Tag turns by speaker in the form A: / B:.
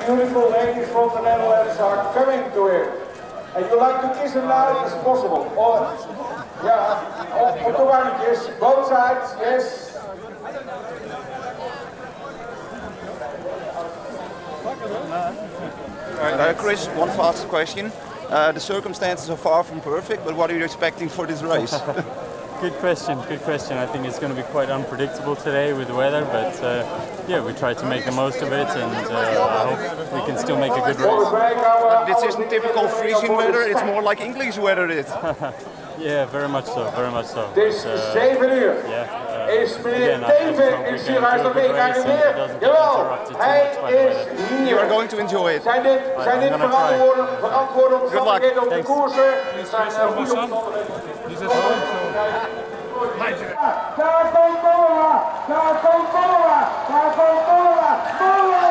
A: beautiful ladies from the Netherlands are coming to him. And you like to kiss him now as possible. Or, yeah, op de wangentjes, both sides, yes.
B: Chris, one fast question. The circumstances are far from perfect, but what are you expecting for this race?
C: Good question, good question. I think it's going to be quite unpredictable today with the weather, but yeah, we try to make the most of it, and I hope we can still make a good race.
B: This isn't typical freezing weather, it's more like English weather.
C: Yeah, very much so, very much so.
A: Het is 7 uur. Is meneer Teven in Sierhuis nog één keer weer? Jawel, hij is hier.
B: You are going to enjoy it.
A: Zijn dit verantwoorde omstandigheden op de koersen? Zijn goede omstandigheden. Daar komt Boa! Daar komt Boa! Daar komt Boa! Boa!